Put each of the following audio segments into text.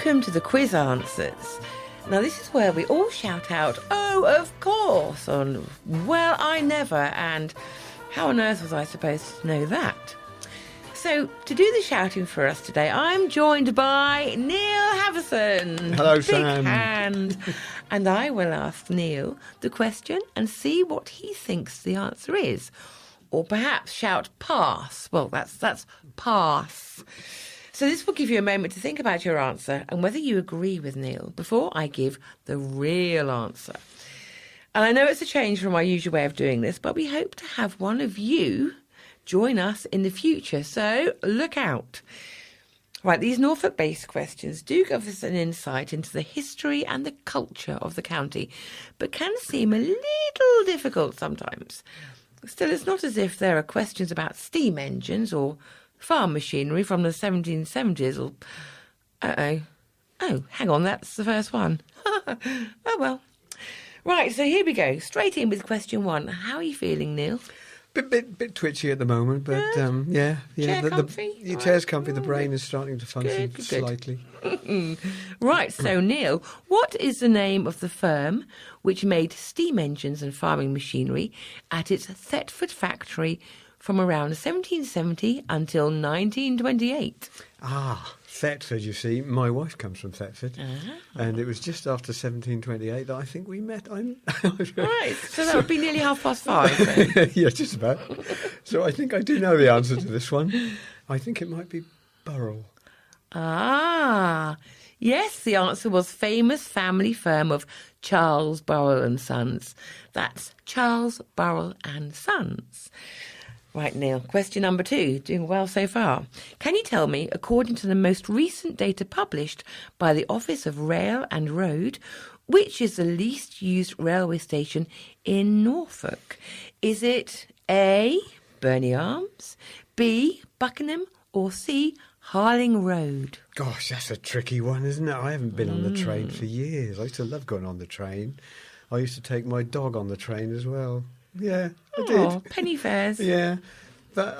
Welcome to the quiz answers. Now, this is where we all shout out, "Oh, of course," on "Well, I never," and "How on earth was I supposed to know that?" So, to do the shouting for us today, I'm joined by Neil Haverson. Hello, Big Sam. hand. And I will ask Neil the question and see what he thinks the answer is. Or perhaps shout pass. Well, that's pass. So this will give you a moment to think about your answer and whether you agree with Neil before I give the real answer. And I know it's a change from our usual way of doing this, but we hope to have one of you join us in the future, so look out. Right, these Norfolk-based questions do give us an insight into the history and the culture of the county, but can seem a little difficult sometimes. Still, it's not as if there are questions about steam engines or farm machinery from the 1770s or... Oh, hang on, that's the first one. Oh, well. Right, so here we go. Straight in with question one. How are you feeling, Neil? Bit twitchy at the moment, but yeah. Chair comfy? Your chair's comfy. The brain is starting to function Good. slightly. Right, so Neil, what is the name of the firm which made steam engines and farming machinery at its Thetford factory from around 1770 until 1928? Thetford, you see. My wife comes from Thetford, and it was just after 1728 that I think we met. Right, so that would be nearly 5:30. Then. Yeah, just about. So I think I do know the answer to this one. I think it might be Burrell. Yes, the answer was famous family firm of Charles Burrell and Sons. That's Charles Burrell and Sons. Right, Neil, question number 2. Doing well so far. Can you tell me, according to the most recent data published by the Office of Rail and Road, which is the least used railway station in Norfolk? Is it A, Burney Arms, B, Buckingham, or C, Harling Road? Gosh, that's a tricky one, isn't it? I haven't been on the train for years. I used to love going on the train. I used to take my dog on the train as well. Yeah, I did. Penny fares. Yeah, but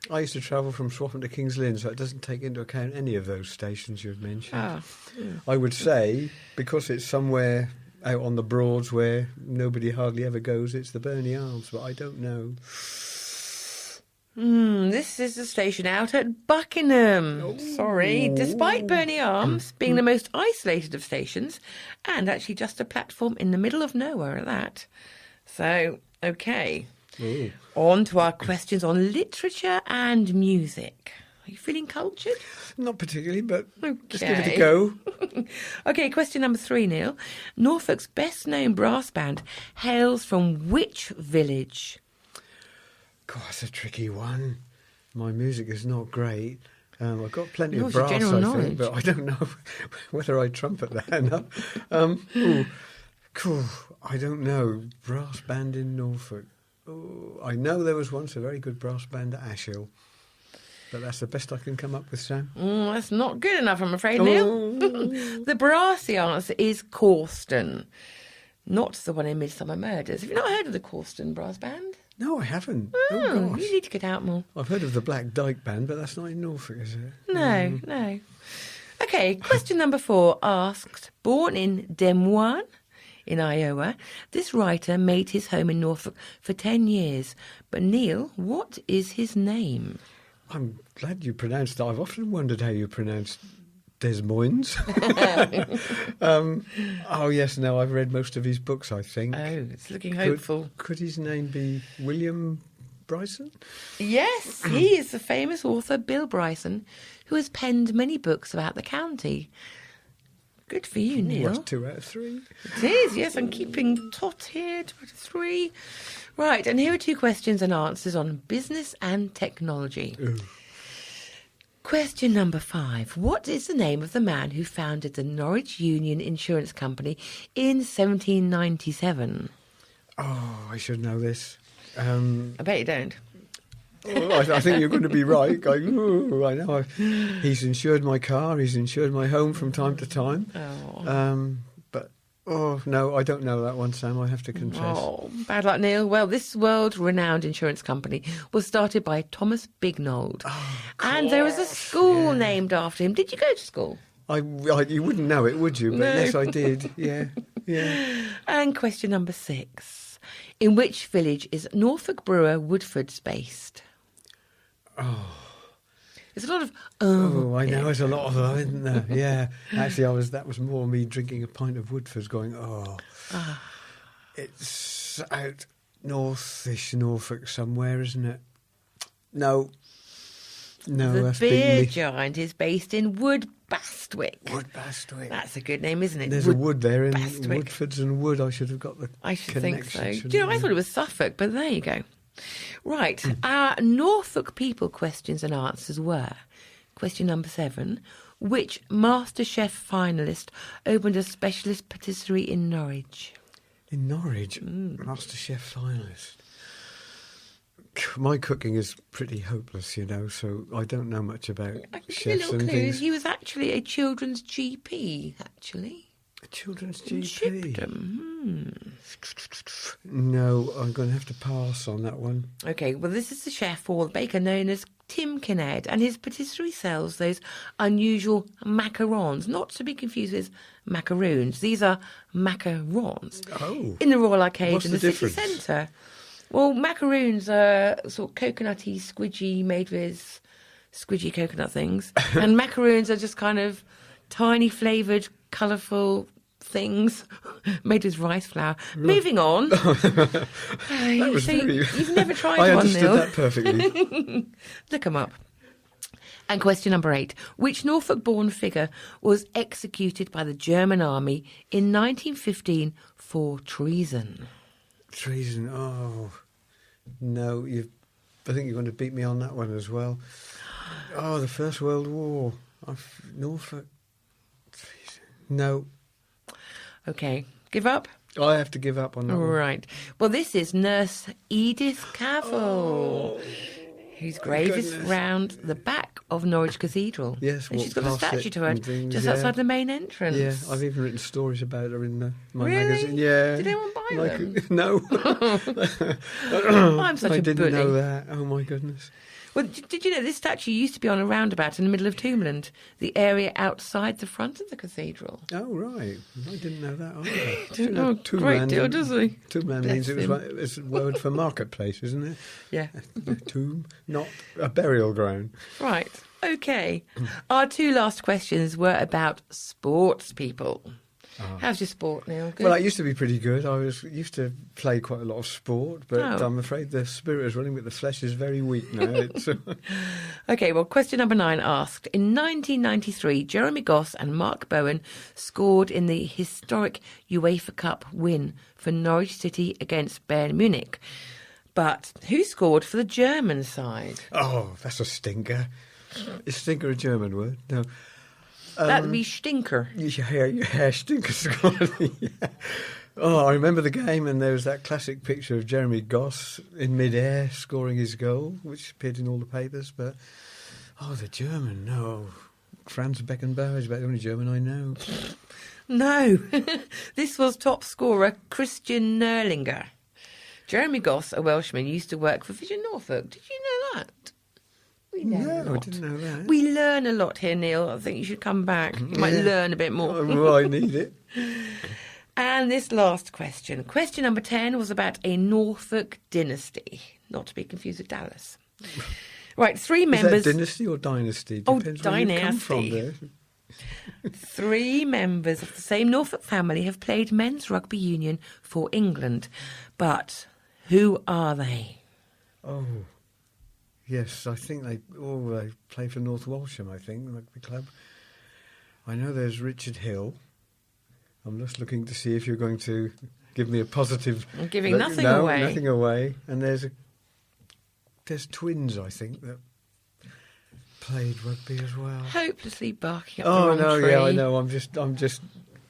I used to travel from Swaffham to King's Lynn, so it doesn't take into account any of those stations you've mentioned. I would say, because it's somewhere out on the Broads where nobody hardly ever goes, it's the Burney Arms, but I don't know. This is the station out at Buckingham. Sorry. Despite Burney Arms being the most isolated of stations, and actually just a platform in the middle of nowhere at that. So, okay. Ooh. On to our questions on literature and music. Are you feeling cultured? Not particularly, but Okay. just give it a go. Okay, question number 3, Neil. Norfolk's best-known brass band hails from which village? God, that's a tricky one. My music is not great. I've got plenty Yours of is brass, general I knowledge. think, but I don't know whether I trumpet that enough. Cool. I don't know. Brass band in Norfolk. Oh, I know there was once a very good brass band at Ashhill, but that's the best I can come up with, Sam. That's not good enough, I'm afraid, Neil. The brassy answer is Corston, not the one in Midsummer Murders. Have you not heard of the Corston brass band? No, I haven't. Oh, gosh. you need to get out more. I've heard of the Black Dyke Band, but that's not in Norfolk, is it? No. Okay, question number 4 asked, born in Des Moines, in Iowa, this writer made his home in Norfolk for 10 years. But Neil, what is his name? I'm glad you pronounced that. I've often wondered how you pronounce Des Moines. Oh, yes, no, I've read most of his books, I think. Oh, it's looking hopeful. Could his name be William Bryson? Yes, he is the famous author Bill Bryson, who has penned many books about the county. Good for you, Neil. That's 2 out of 3. It is, yes, I'm keeping tot here, 2 out of 3. Right, and here are 2 questions and answers on business and technology. Ooh. Question number 5. What is the name of the man who founded the Norwich Union Insurance Company in 1797? Oh, I should know this. I bet you don't. I think you're going to be right. Going, ooh, I know. He's insured my car. He's insured my home from time to time. But no, I don't know that one, Sam. I have to confess. Oh, bad luck, Neil. Well, this world-renowned insurance company was started by Thomas Bignold, and there is a school named after him. Did you go to school? You wouldn't know it, would you? But No. yes, I did. Yeah. And question number 6. In which village is Norfolk brewer Woodford's based? Oh. There's a lot of Oh, I know. There's a lot of them, isn't there? Yeah. Actually, that was more me drinking a pint of Woodford's going, It's out northish Norfolk somewhere, isn't it? No, The that's beer beaten me. giant is based in Woodbastwick. Woodbastwick. That's a good name, isn't it? There's a wood there in Woodbastwick. Woodford's and Wood. I should have got the I should think connection. so. shouldn't Do you know, I I? thought it was Suffolk, but there you go. Right, our Norfolk people questions and answers were, question number 7, which MasterChef finalist opened a specialist patisserie in Norwich? In Norwich, MasterChef finalist. My cooking is pretty hopeless, so I don't know much about I can give you a chefs little and clue. things. He was actually a children's GP, actually. A children's In GP. Shipton. No, I'm going to have to pass on that one. Okay, well, this is the chef or the baker known as Tim Kinnaird, and his patisserie sells those unusual macarons, not to be confused with macaroons. These are macarons. Oh. In the Royal Arcade What's in the the city difference? centre. Well, macaroons are sort of coconutty, squidgy, made with squidgy coconut things. And macaroons are just kind of tiny flavoured, colourful things made with rice flour. Moving on. That was very... You've never tried I one, understood Neil. that perfectly. Look them up. And question number 8. Which Norfolk-born figure was executed by the German army in 1915 for treason? Treason, oh. No, I think you're going to beat me on that one as well. Oh, the First World War. Norfolk. Treason. No. Okay, give up? I have to give up on that one. Right. Well, this is Nurse Edith Cavell, whose grave is goodness. round the back of Norwich Cathedral. Yes, and she's walked got a past statue it to her and things, just yeah. outside the main entrance. Yeah, I've even written stories about her in my Really? magazine. Yeah. Did anyone buy them? No. I'm such I a didn't bully. know that. Oh, my goodness. Well, did you know this statue used to be on a roundabout in the middle of Tombland, the area outside the front of the cathedral? Oh, right. I didn't know that either. Don't know a great deal, does he? Two-man Bless means him. it's a word for marketplace, isn't it? Yeah. A tomb, not a burial ground. Right. Okay. Our 2 last questions were about sports people. How's your sport, Neil? Good? Well, I used to be pretty good. I used to play quite a lot of sport, but Oh. I'm afraid the spirit is running, but the flesh is very weak now. It's, Okay, well, question number 9 asked, in 1993, Jeremy Goss and Mark Bowen scored in the historic UEFA Cup win for Norwich City against Bayern Munich. But who scored for the German side? oh, that's a stinker. Is stinker a German word? No. That'd be Stinker. Yeah, stinker. Yeah. Oh, I remember the game, and there was that classic picture of Jeremy Goss in mid-air scoring his goal, which appeared in all the papers. But the German, no, Franz Beckenbauer is about the only German I know. No, this was top scorer Christian Nerlinger. Jeremy Goss, a Welshman, used to work for Vision Norfolk. Did you know that? We learn a No, I lot. didn't know that. We learn a lot here, Neil. I think you should come back. You might learn a bit more. Well, I need it. And this last question. Question number 10 was about a Norfolk dynasty, not to be confused with Dallas. Right, 3 members. Is that dynasty or dynasty? Oh, Depends where you come from dynasty. there. 3 members of the same Norfolk family have played men's rugby union for England. But who are they? Oh, yes, I think they play for North Walsham, I think, the rugby club. I know there's Richard Hill. I'm just looking to see if you're going to give me a positive... I'm giving nothing no, away. nothing away. And there's twins, I think, that played rugby as well. Hopelessly barking up Oh, the wrong no, tree. yeah, I know. I'm just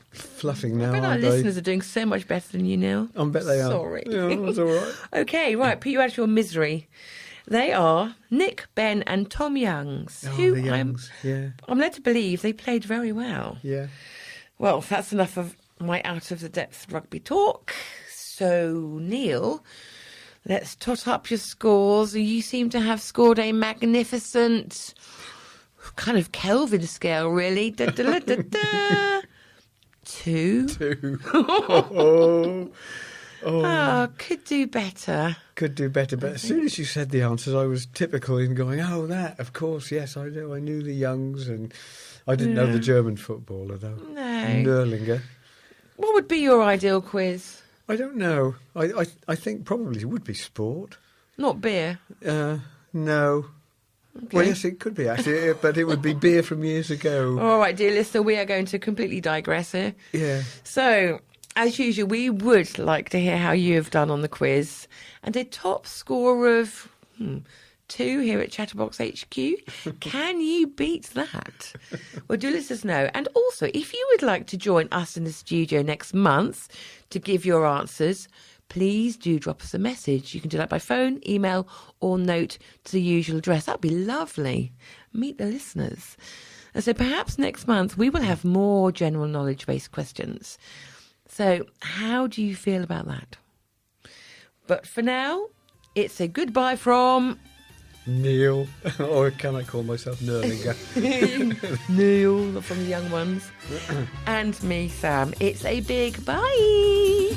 fluffing now, I bet our aren't I? listeners are doing so much better than you, Neil. I bet they are. Sorry. Yeah, that's all right. Okay, right, put you out of your misery. They are Nick, Ben and Tom Youngs, Oh, who the Youngs, yeah. I'm led to believe they played very well. Yeah. Well, that's enough of my out-of-the-depth rugby talk. So, Neil, let's tot up your scores. You seem to have scored a magnificent kind of Kelvin scale, really. Da, da, da, da, da. 2. 2. Oh, could do better. Could do better, but as soon as you said the answers, I was typical in going, oh, that, of course, yes, I know. I knew the Youngs, and I didn't know the German footballer, though. No. Nerlinger. What would be your ideal quiz? I don't know. I think probably it would be sport. Not beer? No. Okay. Well, yes, it could be, actually, but it would be beer from years ago. All right, dear listener, we are going to completely digress here. Yeah. So, as usual, we would like to hear how you have done on the quiz. And a top score of 2 here at Chatterbox HQ. Can you beat that? Well, do let us know. And also, if you would like to join us in the studio next month to give your answers, please do drop us a message. You can do that by phone, email, or note to the usual address. That'd be lovely. Meet the listeners. And so perhaps next month we will have more general knowledge-based questions. So how do you feel about that? But for now, it's a goodbye from... Neil. Or can I call myself Nerlinger? Neil, from the young ones. And me, Sam. It's a big bye.